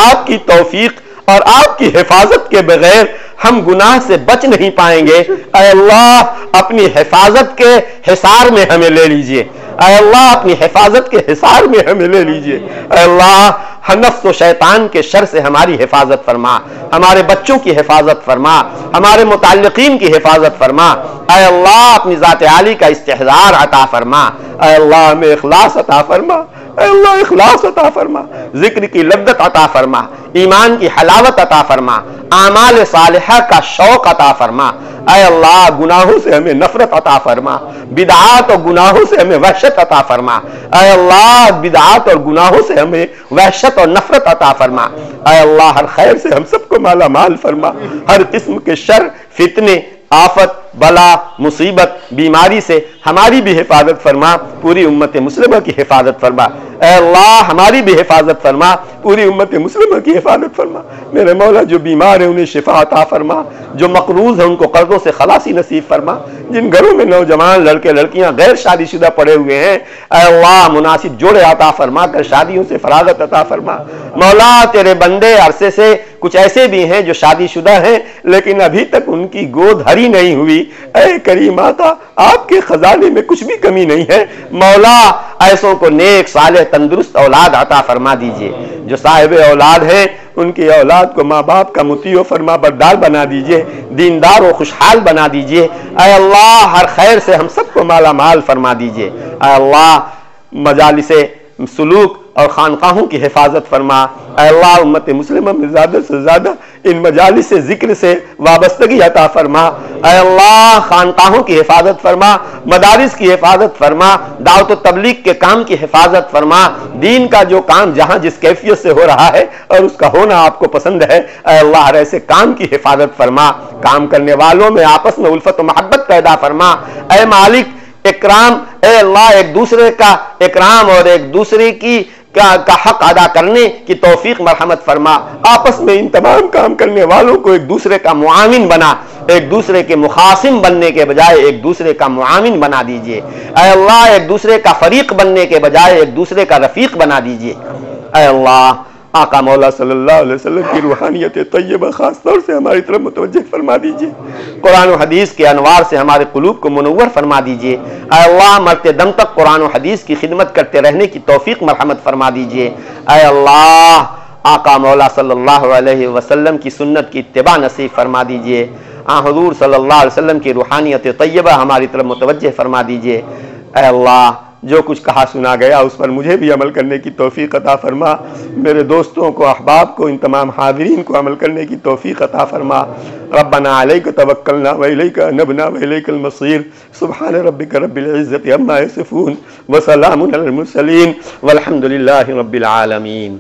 S1: آپ کی توفیق اور آپ کی حفاظت کے بغیر ہم گناہ سے بچ نہیں پائیں گے۔ اے اللہ، اپنی حفاظت کے حصار میں ہمیں لے لیجئے۔ اے اللہ، اپنی حفاظت کے حصار میں ہمیں لے لیجئے۔ اے اللہ، نفس و شیطان کے شر سے ہماری حفاظت فرما، ہمارے بچوں کی حفاظت فرما، ہمارے متعلقین کی حفاظت فرما۔ اے اللہ، اپنی ذات عالی کا استحضار عطا فرما۔ اے اللہ، ہمیں اخلاص عطا فرما، اے اللہ اخلاص عطا فرما، ذکر کی لذت عطا فرما، ایمان کی حلاوت عطا فرما، اعمال صالحہ کا شوق عطا فرما۔ اے اللہ، گناہوں سے ہمیں نفرت عطا فرما، بدعات اور گناہوں سے ہمیں وحشت عطا فرما۔ اے اللہ، بدعات اور گناہوں سے ہمیں وحشت اور نفرت عطا فرما۔ اے اللہ، ہر خیر سے ہم سب کو مالا مال فرما، ہر قسم کے شر، فتنے، آفت، بلا، مصیبت، بیماری سے ہماری بھی حفاظت فرما، پوری امت مسلمہ کی حفاظت فرما۔ اے اللہ، ہماری بھی حفاظت فرما، پوری امت مسلمہ کی حفاظت فرما۔ میرے مولا، جو بیمار ہیں انہیں شفا عطا فرما، جو مقروض ہیں ان کو قرضوں سے خلاصی نصیب فرما، جن گھروں میں نوجوان لڑکے لڑکیاں غیر شادی شدہ پڑے ہوئے ہیں، اے اللہ مناسب جوڑے عطا فرما کر شادیوں سے فراغت عطا فرما۔ مولا، تیرے بندے عرصے سے کچھ ایسے بھی ہیں جو شادی شدہ ہیں لیکن ابھی تک ان کی گود ہری نہیں ہوئی، اے کریم آقا، آپ کے خزانے میں کچھ بھی کمی نہیں ہے، مولا ایسوں کو نیک صالح تندرست اولاد عطا فرما دیجئے۔ جو صاحب اولاد ہیں ان کی اولاد کو ماں باپ کا مطیع و فرما بردار بنا دیجئے، دیندار و خوشحال بنا دیجئے۔ اے اللہ، ہر خیر سے ہم سب کو مالا مال فرما دیجئے۔ اے اللہ، مجالس سلوک اور خانقاہوں کی حفاظت فرما۔ اے اللہ، امت مسلمہ میں زیادہ سے زیادہ ان مجالس ذکر سے وابستگی عطا فرما۔ اے اللہ، خانقاہوں کی حفاظت فرما، مدارس کی حفاظت فرما، دعوت و تبلیغ کے کام کی حفاظت فرما، دین کا جو کام جہاں جس کیفیت سے ہو رہا ہے اور اس کا ہونا آپ کو پسند ہے، اے اللہ ایسے کام کی حفاظت فرما، کام کرنے والوں میں آپس میں الفت و محبت پیدا فرما۔ اے مالک، اکرام، اے اللہ ایک دوسرے کا اکرام اور ایک دوسرے کا حق ادا کرنے کی توفیق مرحمت فرما۔ آپس میں ان تمام کام کرنے والوں کو ایک دوسرے کا معاون بنا، ایک دوسرے کے مخاصم بننے کے بجائے ایک دوسرے کا معاون بنا دیجئے۔ اے اللہ، ایک دوسرے کا فریق بننے کے بجائے ایک دوسرے کا رفیق بنا دیجئے۔ اے اللہ،
S2: آقا مولا صلی اللہ علیہ وسلم کی روحانیت طیبہ خاص طور سے ہماری طرف متوجہ فرما دیجئے،
S1: قرآن و حدیث کے انوار سے ہمارے قلوب کو منور فرما دیجئے۔ اے اللہ مرتے دم تک قرآن و حدیث کی خدمت کرتے رہنے کی توفیق مرحمت فرما دیجئے۔ اے اللہ آقا مولا صلی اللہ علیہ وسلم کی سنت کی اتباع نصیب فرما دیجئے۔ حضور صلی اللہ علیہ وسلم کی روحانیت طیبہ ہماری طرف متوجہ فرما دیجئے۔ اے اللہ جو کچھ کہا سنا گیا اس پر مجھے بھی عمل کرنے کی توفیق عطا فرما، میرے دوستوں کو، احباب کو، ان تمام حاضرین کو عمل کرنے کی توفیق عطا فرما۔ ربنا علیک توکلنا والیک انبنا والیک المصیر، سبحان ربک رب العزۃ عما یصفون وسلام علی المرسلین والحمد للہ رب العالمین۔